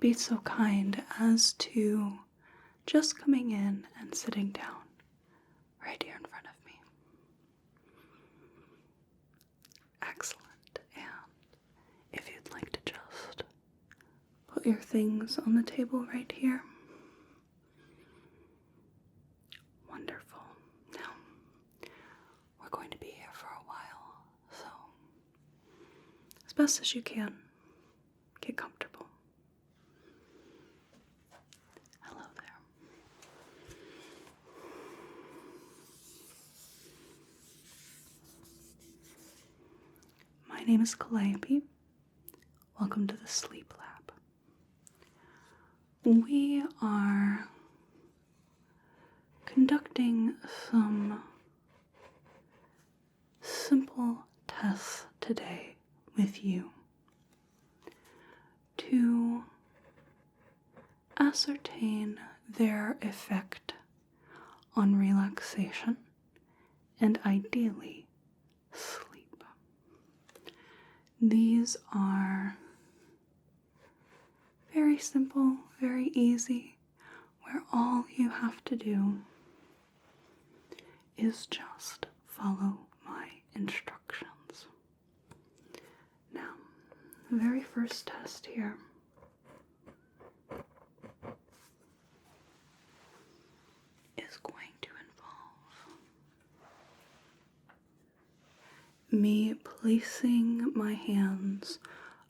be so kind as to just coming in and sitting down right here in front of me? Excellent. And if you'd like to just put your things on the table right here. Wonderful. Now, we're going to be here for a while, so as best as you can, get comfortable. Hello there. My name is Calliope. Welcome to the Sleep Lab. We are conducting some simple tests today with you to ascertain their effect on relaxation and ideally sleep. These are very simple, very easy, where all you have to do is just follow my instructions. Now, the very first test here is going to involve me placing my hands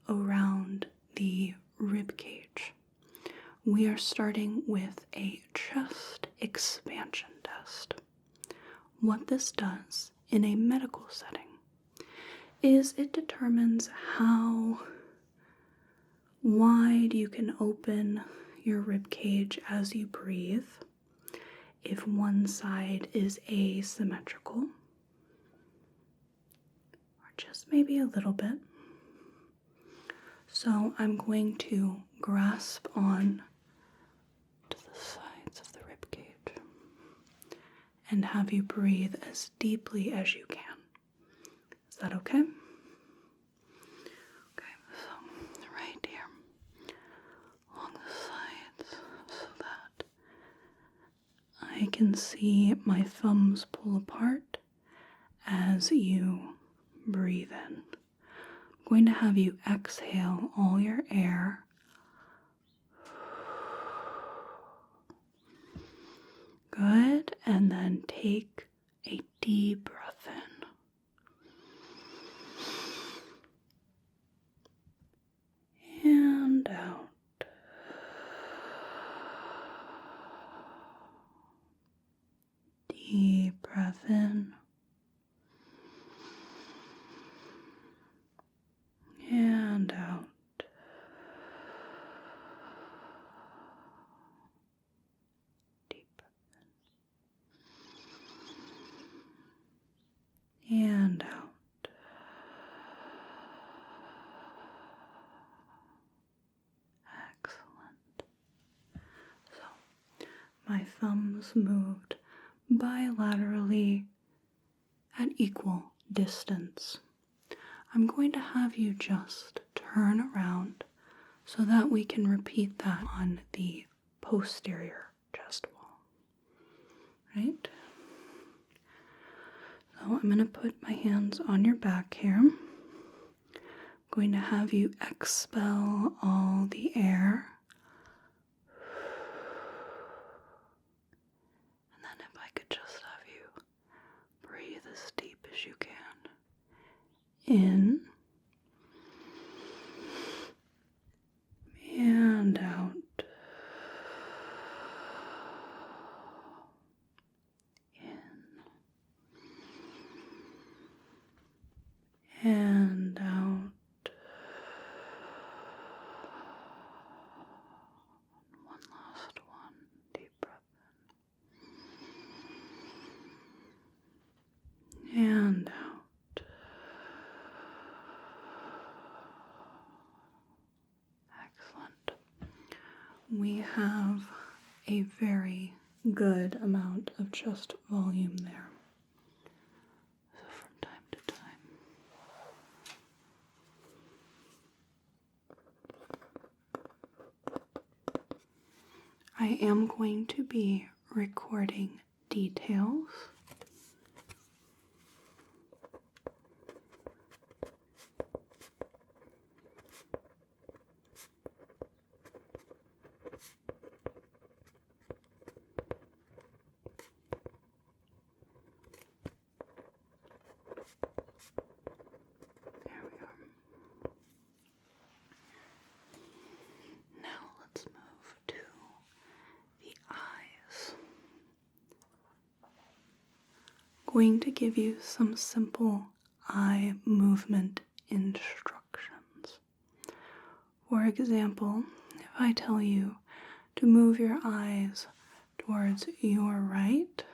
around the rib cage. We are starting with a chest expansion test. What this does in a medical setting is it determines how wide you can open your rib cage as you breathe, if one side is asymmetrical, or just maybe a little bit. So I'm going to grasp on to the sides of the rib cage and have you breathe as deeply as you can. Is that okay? Okay, so right here along the sides so that I can see my thumbs pull apart as you breathe in. I'm going to have you exhale all your air. Good, and then take a deep breath in and out. Deep breath in and out. Deep breath in and out. Excellent. So, my thumbs moved bilaterally at equal distance. I'm going to have you just turn around so that we can repeat that on the posterior chest wall. Right? So I'm going to put my hands on your back here. I'm going to have you expel all the air. And then if I could just have you breathe as deep as you can. In and out. In and out. One last one. Deep breath in. And out. We have a very good amount of chest volume there. So from time to time, I am going to be recording details. There we are. Now let's move to the eyes. I'm going to give you some simple eye movement instructions. For example, if I tell you to move your eyes towards your right,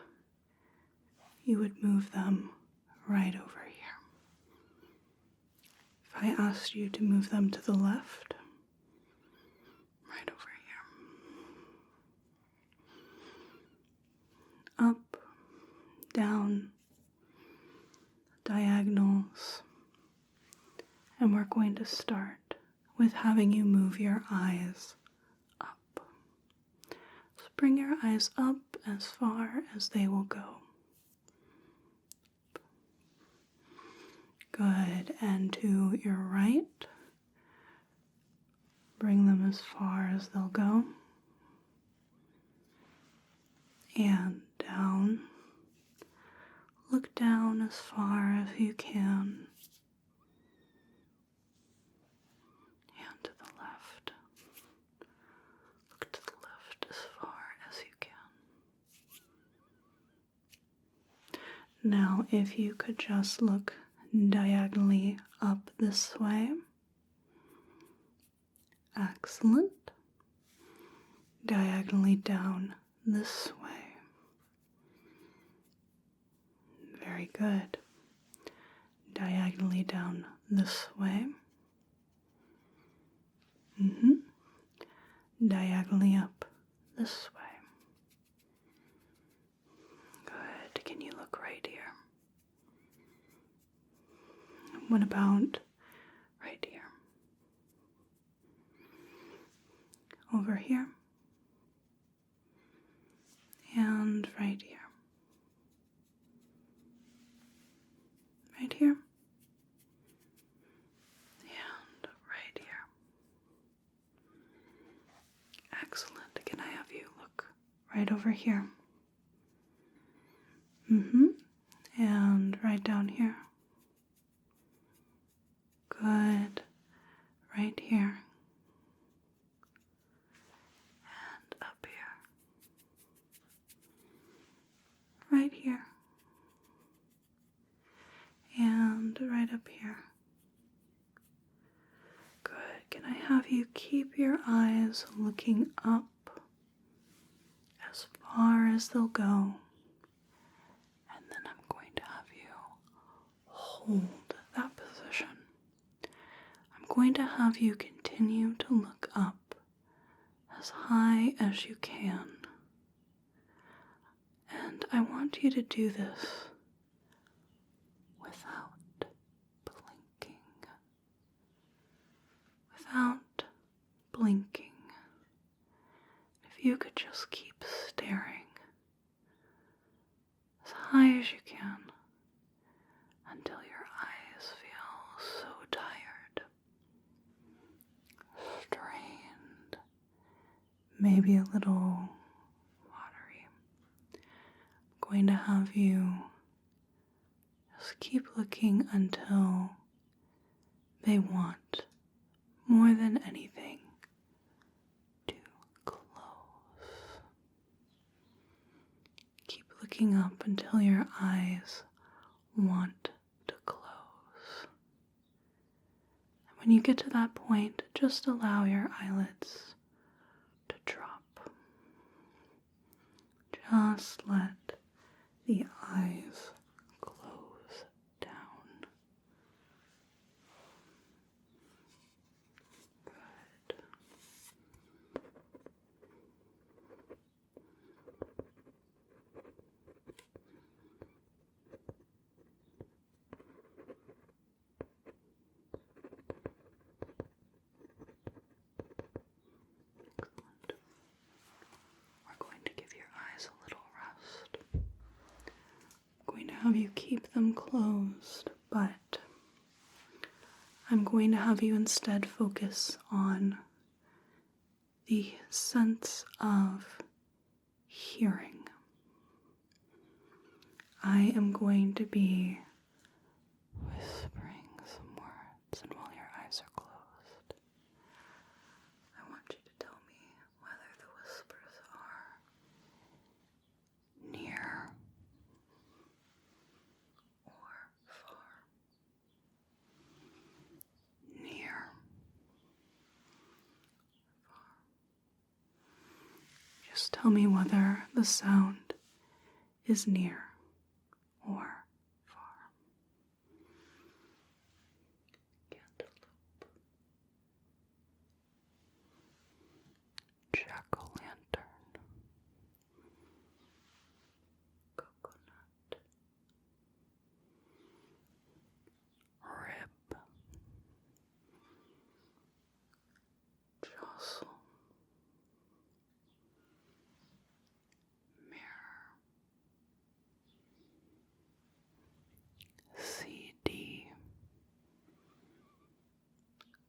you would move them right over here. If I asked you to move them to the left, right over here. Up, down, diagonals. And we're going to start with having you move your eyes up. So bring your eyes up as far as they will go. Good. And to your right, bring them as far as they'll go. And down. Look down as far as you can. And to the left. Look to the left as far as you can. Now, if you could just look diagonally up this way. Excellent. Diagonally down this way. Very good. Diagonally down this way. Diagonally up this way. Good. Can you look right here? What about right here? Over here? And right here? Right here? And right here. Excellent. Can I have you look right over here? And right down here. Good. Right here. And up here. Right here. And right up here. Good. Can I have you keep your eyes looking up as far as they'll go? And then I'm going to have you hold that position. I'm going to have you continue to look up as high as you can. And I want you to do this without blinking. Without blinking. If you could just keep staring as high as you can until your eyes feel so tired, strained, maybe a little watery. I'm going to have you just keep looking until they want, more than anything, to close. Keep looking up until your eyes want to close. And when you get to that point, just allow your eyelids to drop. Just let the eyes close down. Good. have you keep them closed, but I'm going to have you instead focus on the sense of hearing. I am going to be whispering some words, and while your eyes are closed, I want you to tell me whether the whispers are near or far. Near, far. Just tell me whether the sound is near or far. Cantaloupe, jack-o'-lantern, coconut, rib, jostle, mirror, CD,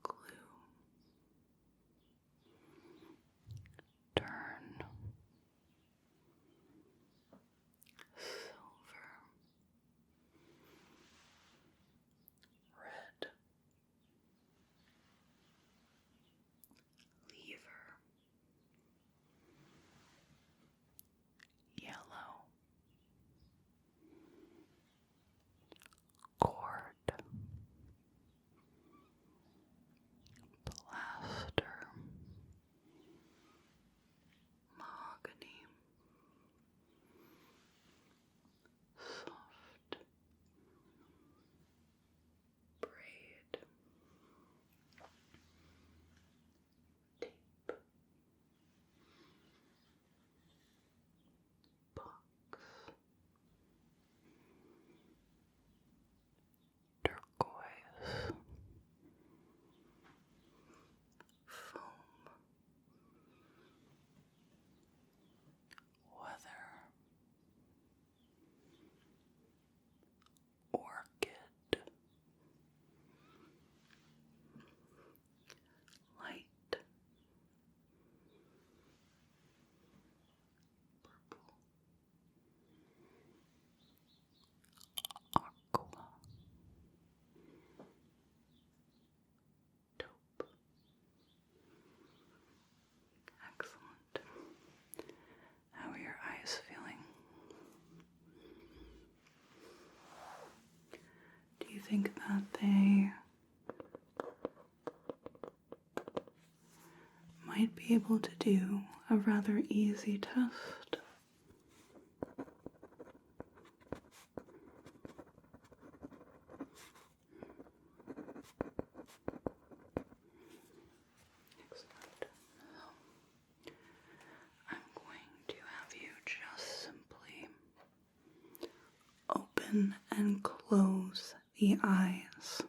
glue, turn, silver, red, lever, yellow, cord, plaster, mahogany, soft, braid, tape, box, turquoise, foam, weather, orchid, light, purple, aqua, taupe. Excellent. How are your eyes feeling? Do you think that they might be able to do a rather easy test? Excellent. I'm going to have you just simply open and close the eyes.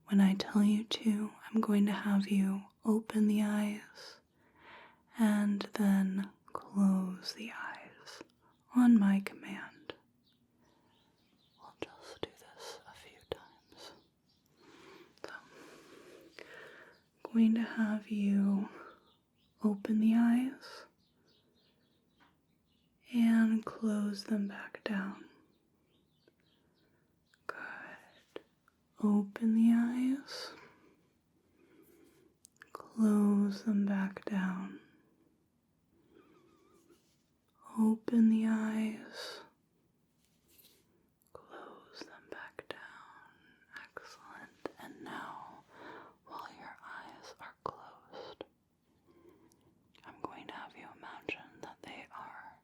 When I tell you to, I'm going to have you open the eyes and then close the eyes on my command. We'll just do this a few times. So, I'm going to have you open the eyes and close them back down. Good. Open the eyes, close them back down. Open the eyes, close them back down. Excellent. And now, while your eyes are closed, I'm going to have you imagine that they are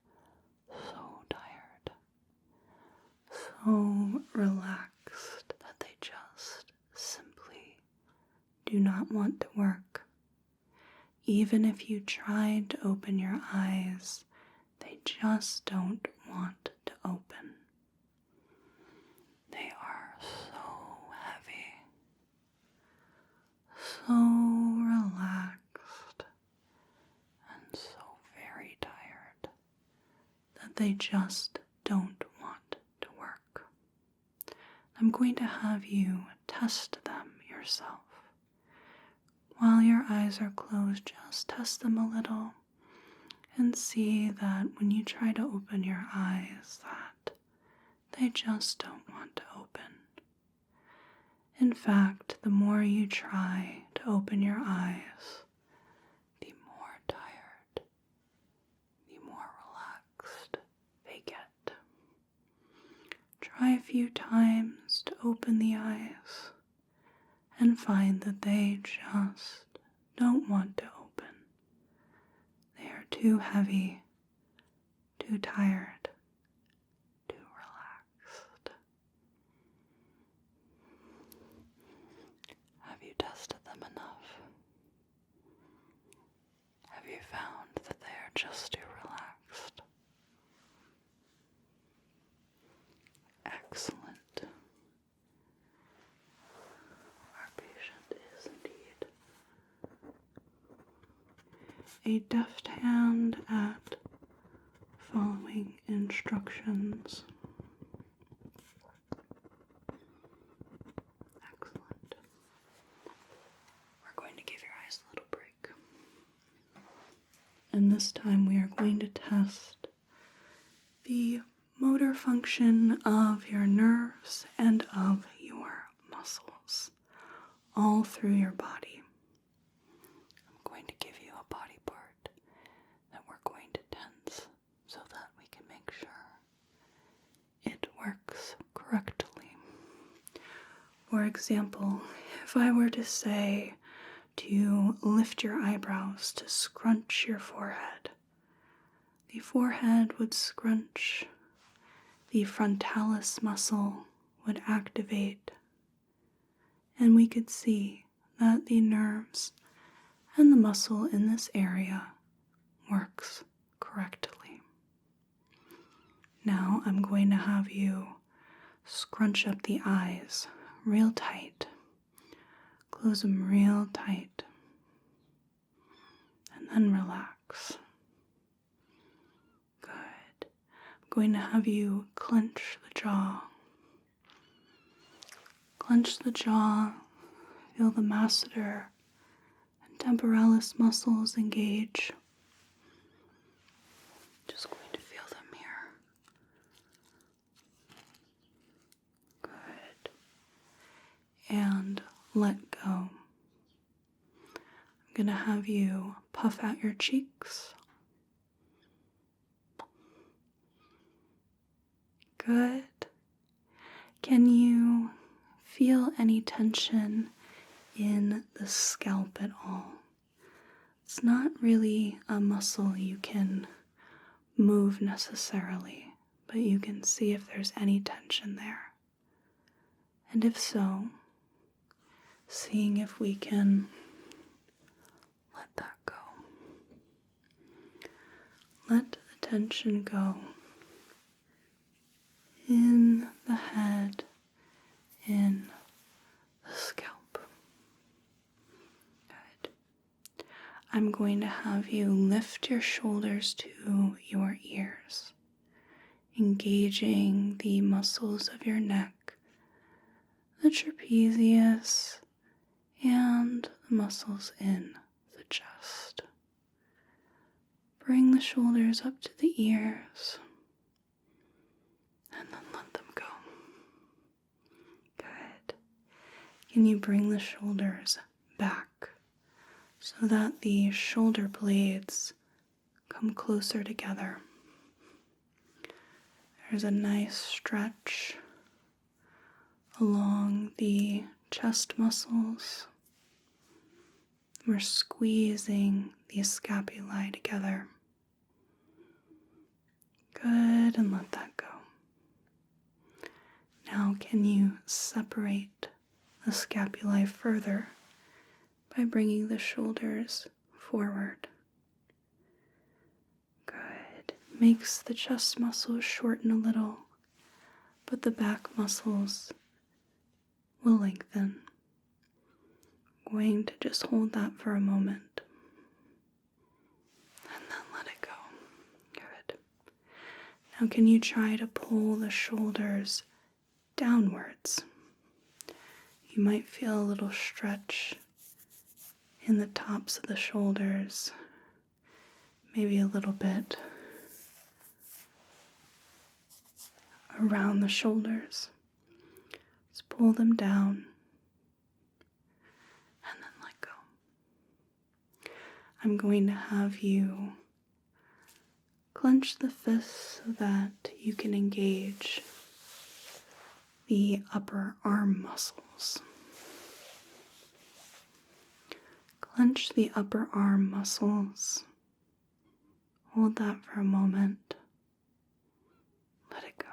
so tired, so relaxed that they just simply do not want to work. Even if you tried to open your eyes, they just don't want to open. They are so heavy, so relaxed, and so very tired that they just don't want to work. I'm going to have you test them yourself. While your eyes are closed, just test them a little and see that when you try to open your eyes, that they just don't want to open. In fact, the more you try to open your eyes, the more tired, the more relaxed they get. Try a few times to open the eyes and find that they just don't want to open. They are too heavy, too tired, too relaxed. Have you tested them enough? Have you found that they are just too relaxed? Excellent. Our patient is indeed a deft hand at following instructions. Excellent. We're going to give your eyes a little break. And this time we are going to test the motor function of your nerves and of your muscles all through your body. I'm going to give you a body part that we're going to tense so that we can make sure it works correctly. For example, if I were to say to lift your eyebrows, to scrunch your forehead, the forehead would scrunch, the frontalis muscle would activate, and we could see that the nerves and the muscle in this area works correctly. Now I'm going to have you scrunch up the eyes real tight. Close them real tight. And then relax. Good. I'm going to have you clench the jaw. Clench the jaw. Feel the masseter and temporalis muscles engage. Just going to feel them here. Good. And let go. I'm going to have you puff out your cheeks. Good. Can you feel any tension in the scalp at all? It's not really a muscle you can move necessarily, but you can see if there's any tension there. And if so, seeing if we can let that go. Let the tension go in the head, in the scalp. Good. I'm going to have you lift your shoulders to your ears, engaging the muscles of your neck, the trapezius, and the muscles in the chest. Bring the shoulders up to the ears, and then let them go. Good. Can you bring the shoulders back so that the shoulder blades come closer together? There's a nice stretch along the chest muscles. We're squeezing the scapulae together. Good, and let that go. Now can you separate the scapulae further by bringing the shoulders forward? Good. Makes the chest muscles shorten a little, but the back muscles will lengthen. I'm going to just hold that for a moment. And then let it go. Good. Now can you try to pull the shoulders downwards. You might feel a little stretch in the tops of the shoulders, maybe a little bit around the shoulders. Just pull them down and then let go. I'm going to have you clench the fists so that you can engage the upper arm muscles. Clench the upper arm muscles. Hold that for a moment. Let it go.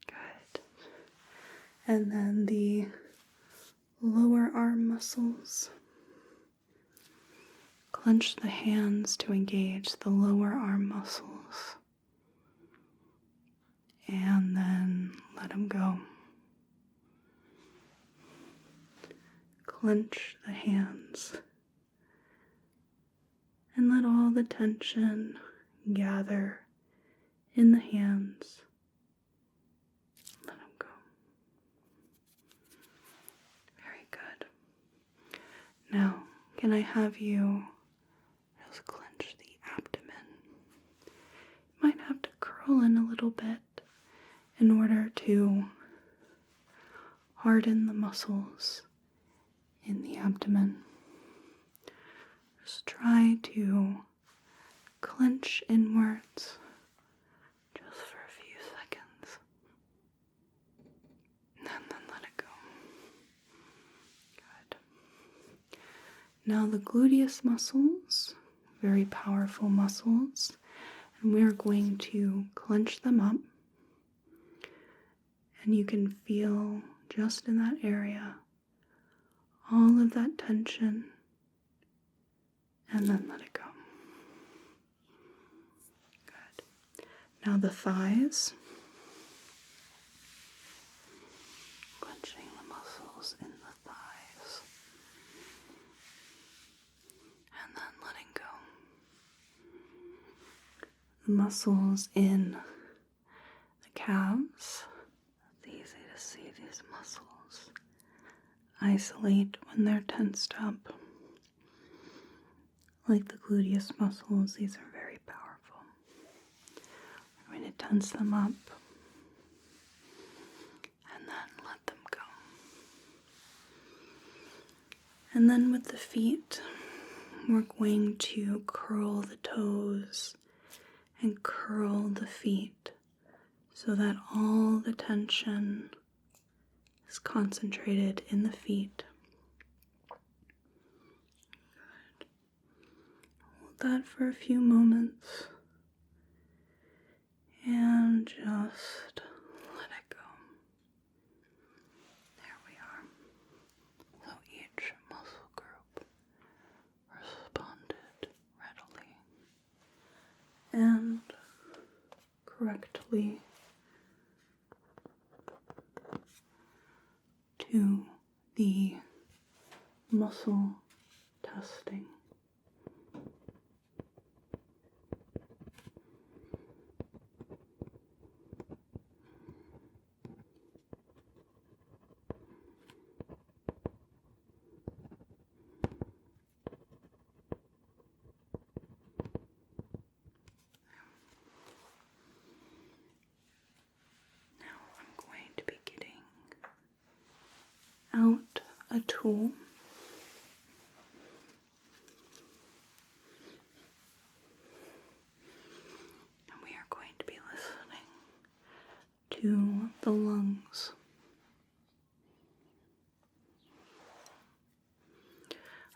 Good. And then the lower arm muscles. Clench the hands to engage the lower arm muscles. And then let them go. Clench the hands. And let all the tension gather in the hands. Let them go. Very good. Now, can I have you just clench the abdomen? You might have to curl in a little bit in order to harden the muscles in the abdomen. Just try to clench inwards just for a few seconds, and then let it go. Good. Now the gluteus muscles, very powerful muscles, and we're going to clench them up. And you can feel just in that area all of that tension, and then let it go. Good. Now the thighs. Clenching the muscles in the thighs. And then letting go. The muscles in the calves. It's easy to see these muscles isolate when they're tensed up. Like the gluteus muscles, these are very powerful. We're going to tense them up and then let them go. And then with the feet, we're going to curl the toes and curl the feet so that all the tension is concentrated in the feet. Good. Hold that for a few moments and just let it go. There we are. So each muscle group responded readily and correctly to the muscle testing. Out a tool. And we are going to be listening to the lungs.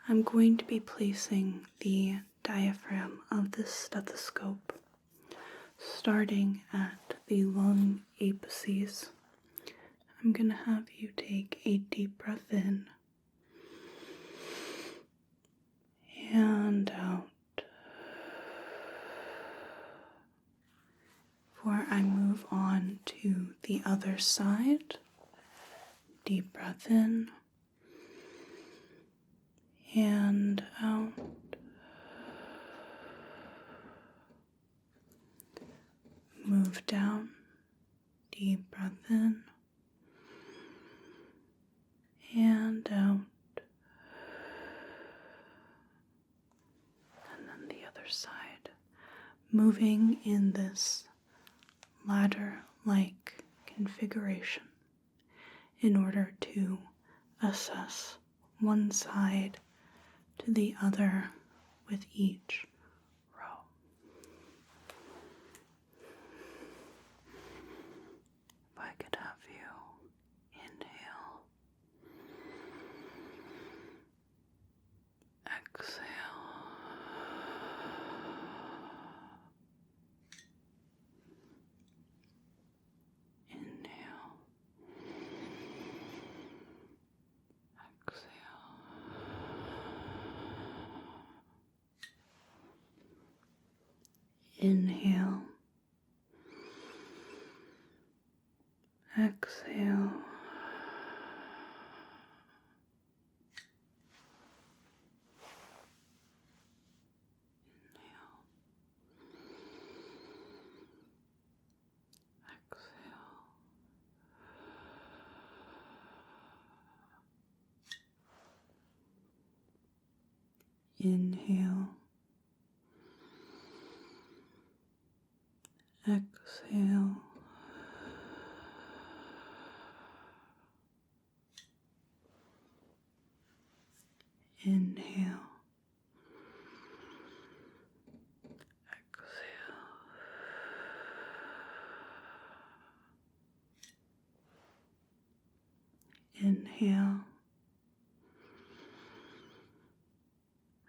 I'm going to be placing the diaphragm of this stethoscope starting at the lung apices. I'm going to have you take a deep breath in and out. Before I move on to the other side, deep breath in and out. Move down, deep breath in and out. And then the other side, moving in this ladder-like configuration in order to assess one side to the other with each row. If I could have you inhale, exhale, inhale, exhale, inhale, exhale, inhale, exhale, inhale,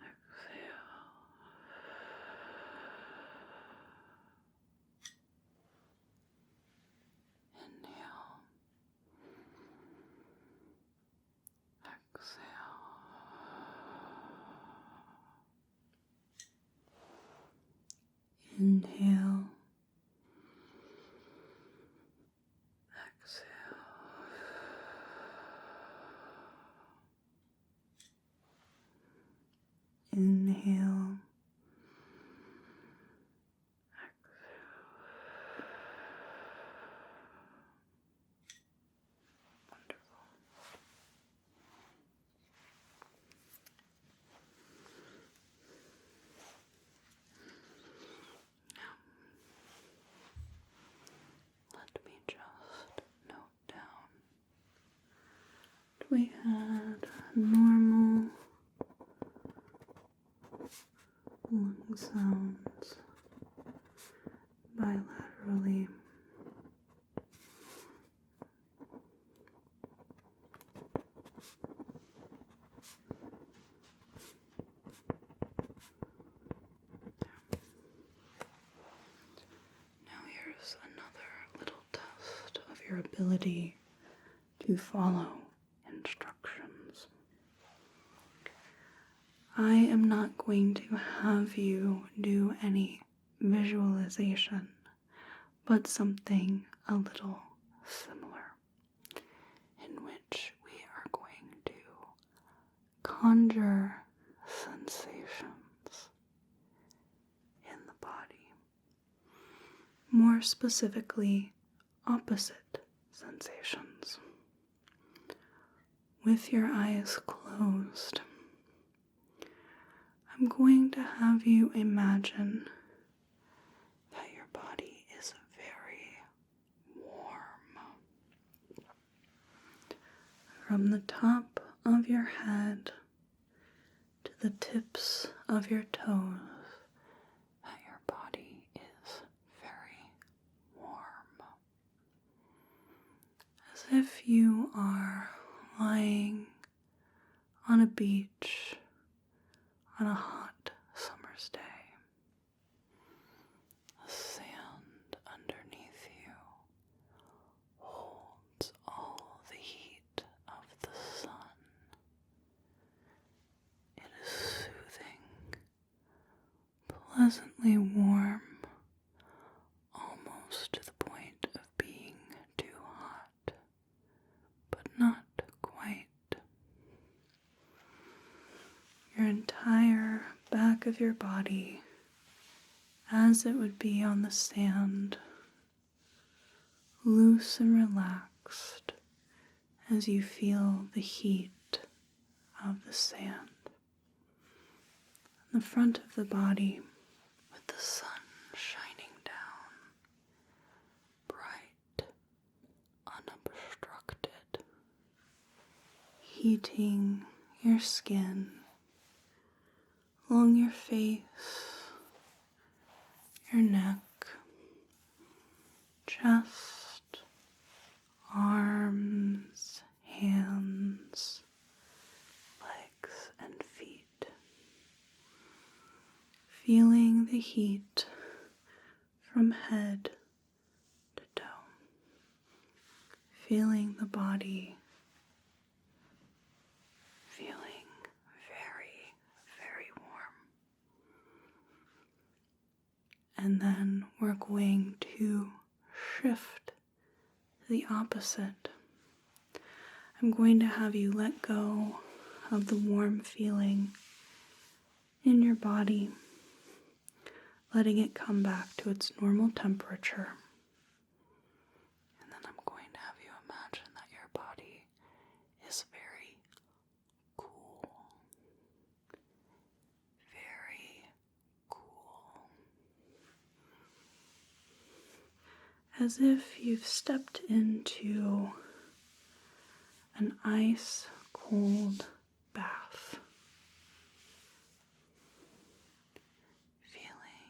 exhale, inhale, inhale, exhale, inhale, wonderful. Now, let me just note down. We had normal lung sounds bilaterally. Now here's another little test of your ability to follow instructions. I am not going to have you do any visualization, but something a little similar, in which we are going to conjure sensations in the body. More specifically, opposite sensations. With your eyes closed, I'm going to have you imagine that your body is very warm. From the top of your head to the tips of your toes, that your body is very warm. As if you are lying on a beach on a hot summer's day. The sand underneath you holds all the heat of the sun. It is soothing, pleasantly warm, almost to the point of being too hot, but not quite. Your entire back of your body, as it would be on the sand, loose and relaxed as you feel the heat of the sand. The front of the body with the sun shining down, bright, unobstructed, heating your skin along your face, your neck, chest, arms, hands, legs, and feet. Feeling the heat from head to toe. Feeling the body feeling very, very warm. And then we're going to shift to the opposite. I'm going to have you let go of the warm feeling in your body, letting it come back to its normal temperature. And then I'm going to have you imagine that your body is very cool. Very cool. As if you've stepped into an ice-cold bath. Feeling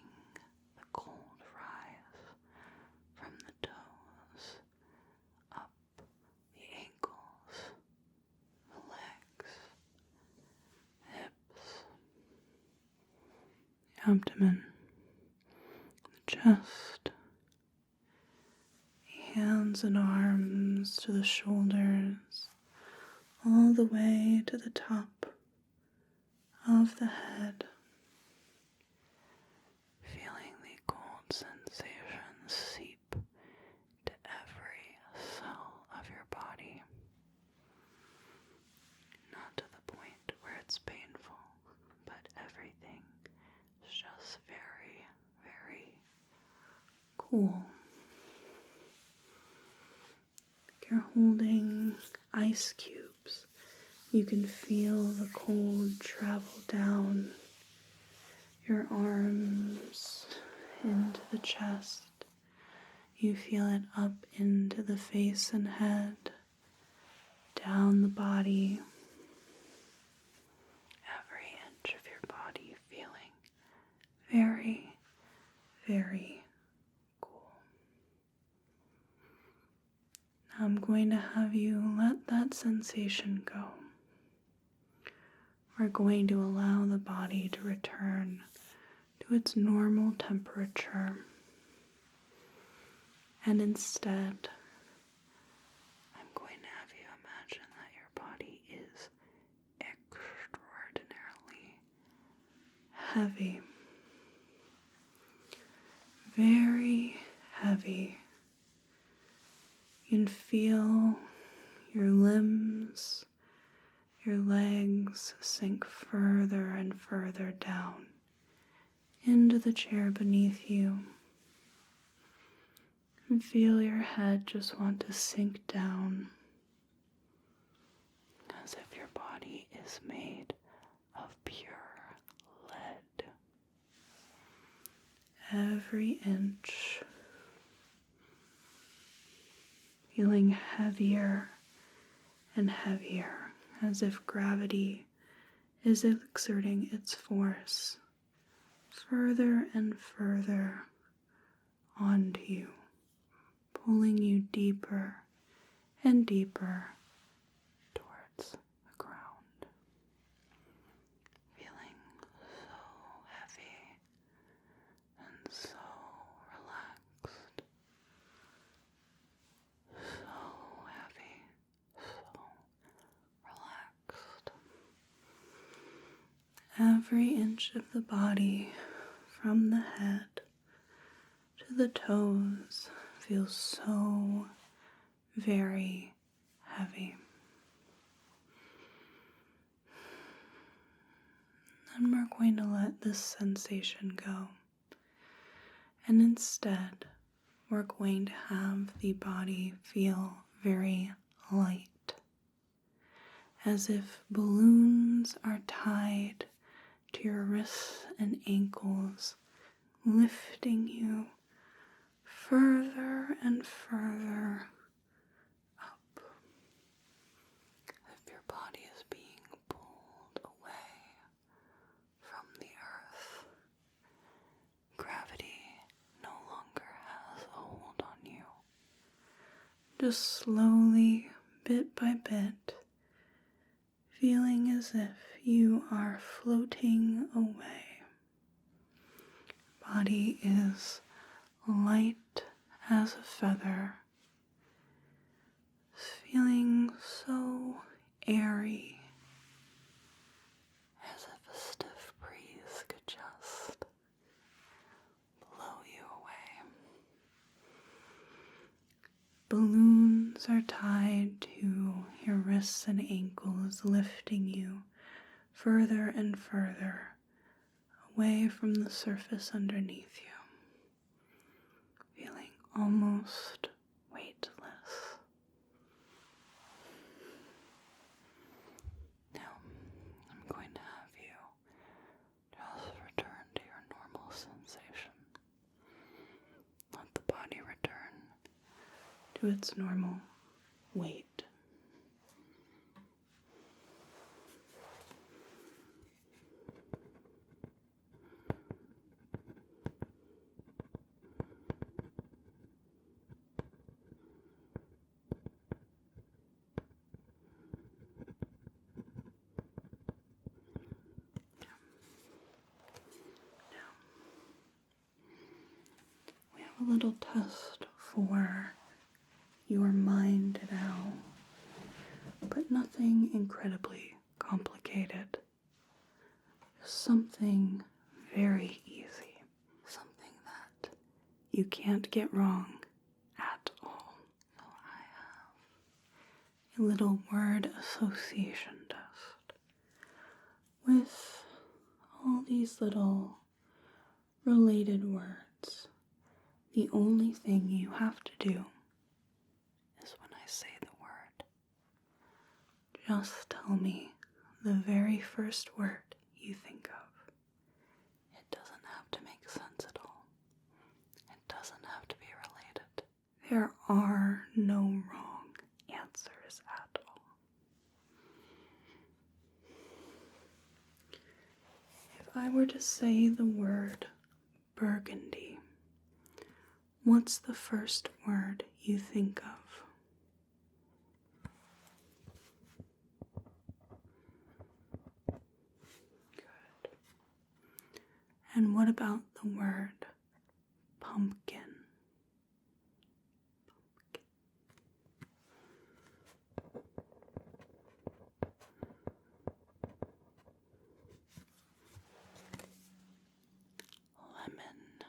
the cold rise from the toes, up the ankles, the legs, hips, the abdomen, the chest, the hands and arms to the shoulders, all the way to the top of the head. Feeling the cold sensations seep to every cell of your body. Not to the point where it's painful, but everything is just very, very cool. You're holding ice cubes. You can feel the cold travel down your arms into the chest. You feel it up into the face and head, down the body. Every inch of your body feeling very, very cool. Now I'm going to have you let that sensation go. We're going to allow the body to return to its normal temperature. And instead, I'm going to have you imagine that your body is extraordinarily heavy. Very heavy. You can feel your limbs, your legs sink further and further down into the chair beneath you. And feel your head just want to sink down, as if your body is made of pure lead. Every inch feeling heavier and heavier, as if gravity is exerting its force further and further onto you, pulling you deeper and deeper towards the ground. Feeling so heavy and so relaxed. So heavy, so relaxed. Every inch of the body, from the head to the toes, feels so very heavy. Then we're going to let this sensation go. And instead, we're going to have the body feel very light, as if balloons are tied to your wrists and ankles, lifting you further and further up, as if your body is being pulled away from the earth. Gravity no longer has a hold on you. Just slowly, bit by bit, feeling as if you are floating away. Body is light as a feather, feeling so airy, as if a stiff breeze could just blow you away. Balloons are tied to your wrists and ankles, lifting you further and further away from the surface underneath you, feeling almost weightless. Now, I'm going to have you just return to your normal sensation. Let the body return to its normal weight. A little test for your mind now, but nothing incredibly complicated. Something very easy, something that you can't get wrong at all. So I have a little word association test with all these little related words. The only thing you have to do is when I say the word, just tell me the very first word you think of. It doesn't have to make sense at all. It doesn't have to be related. There are no wrong answers at all. If I were to say the word burgundy, what's the first word you think of? Good. And what about the word pumpkin? Lemon.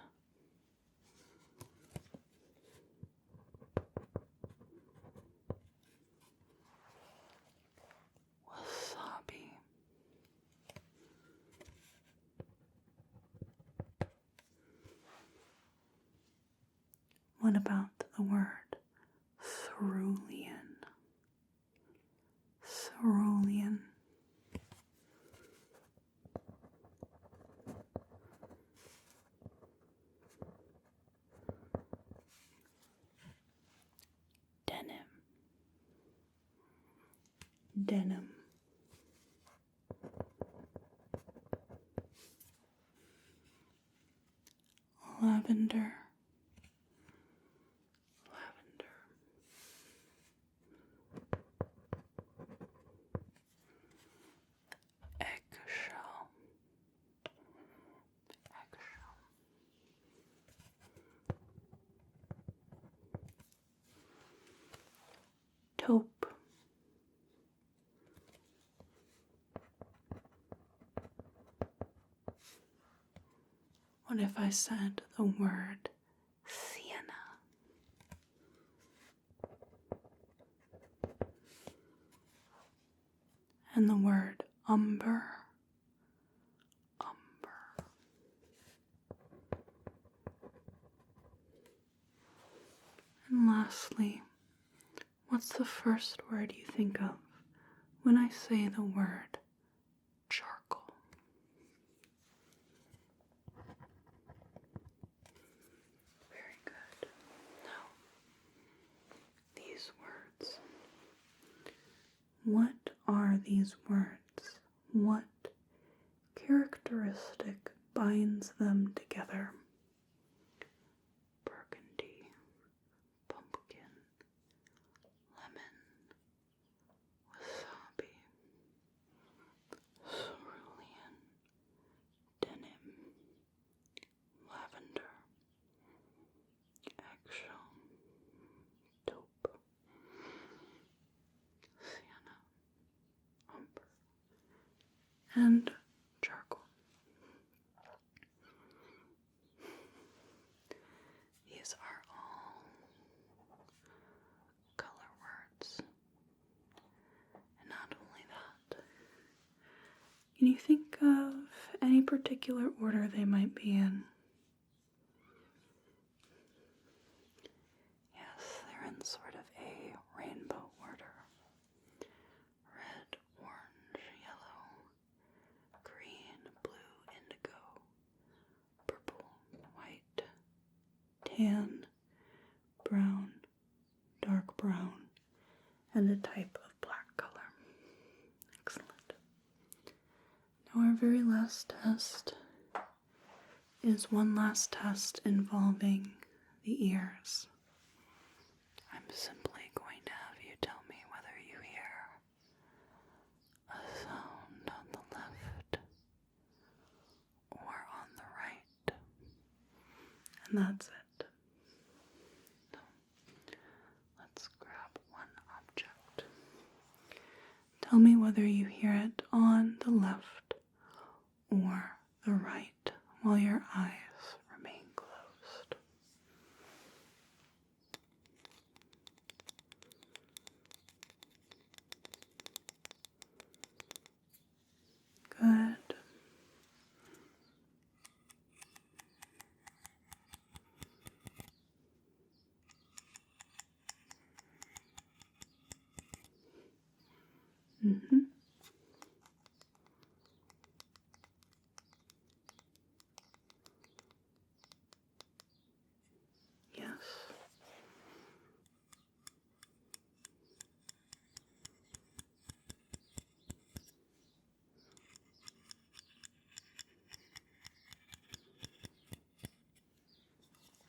Wasabi. What about the word cerulean? Cerulean. Denim. Denim. Lavender. Lavender. Eggshell. Eggshell. Taupe. What if I said the word sienna? And the word umber? Umber. lastly, what's the first word you think of when I say the word charcoal? Very good. Now, these words. What are these words? What characteristic binds them together? Burgundy, pumpkin, lemon, wasabi, cerulean, denim, lavender, eggshell, taupe, sienna, umber, and charcoal. These are all color words. And not only that, can you think of any particular order they might be in? Yes, they're in sort of a rainbow order. Red, orange, yellow, green, blue, indigo, purple, white, tan, brown, dark brown, and a type of black color. Excellent. Now our very last test is one last test involving the ears. I'm simply going to have you tell me whether you hear a sound on the left or on the right. And that's it. So, let's grab one object. Tell me whether you hear it on the left or the right while your eyes remain closed. Good. Mm-hmm. Yes.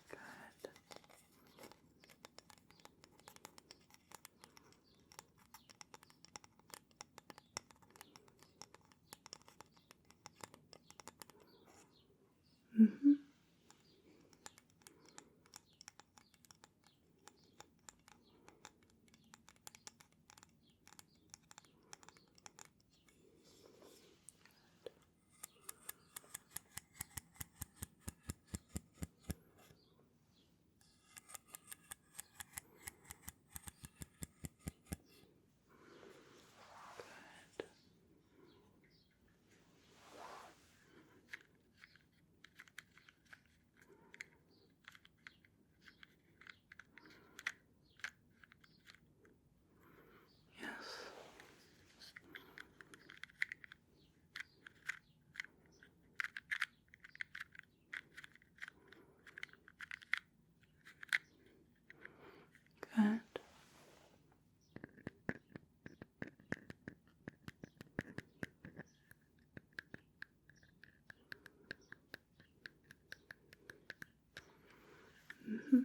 Good. Mm-hmm. Yes. Good. Mm-hmm.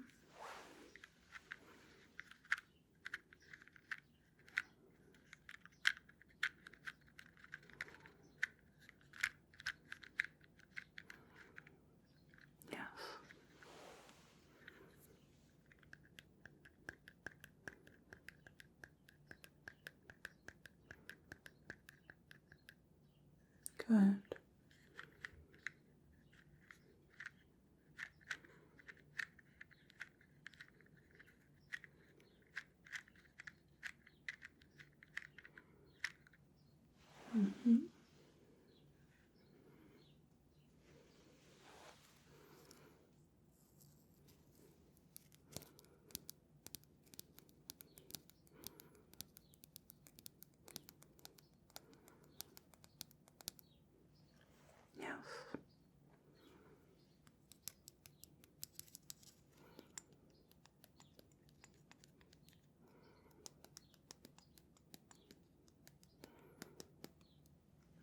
Yes. Good. Mm-hmm.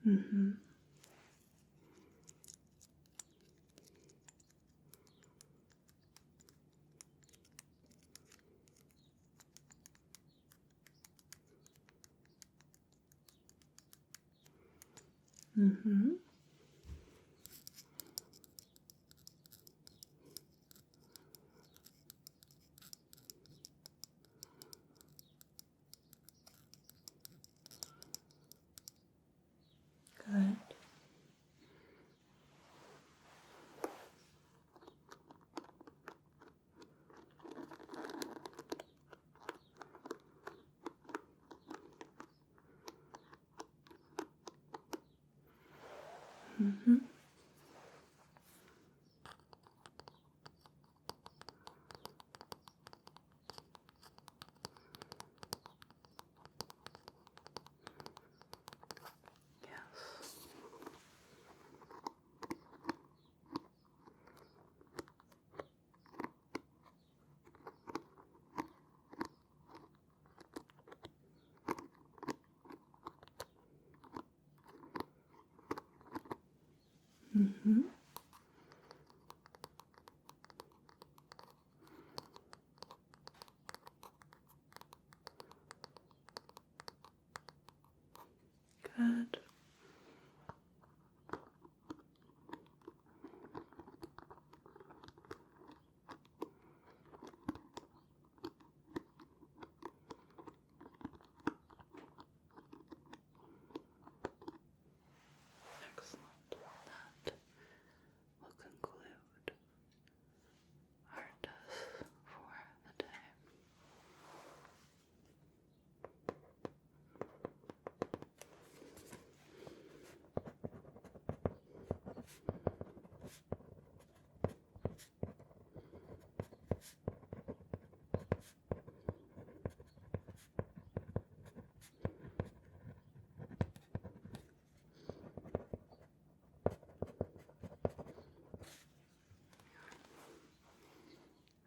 Mm-hmm. Mm-hmm. Good. Mm-hmm. Yes. Mm-hmm. Good. Excellent. That will conclude our test for the day.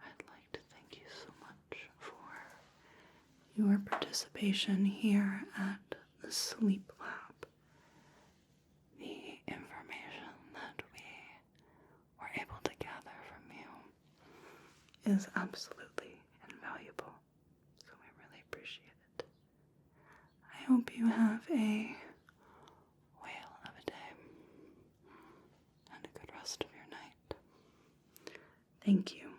I'd like to thank you so much for your participation here at the Sleep Lab. The information that we were able to gather from you is absolutely invaluable, so we really appreciate it. I hope you have a whale of a day and a good rest of your night. Thank you.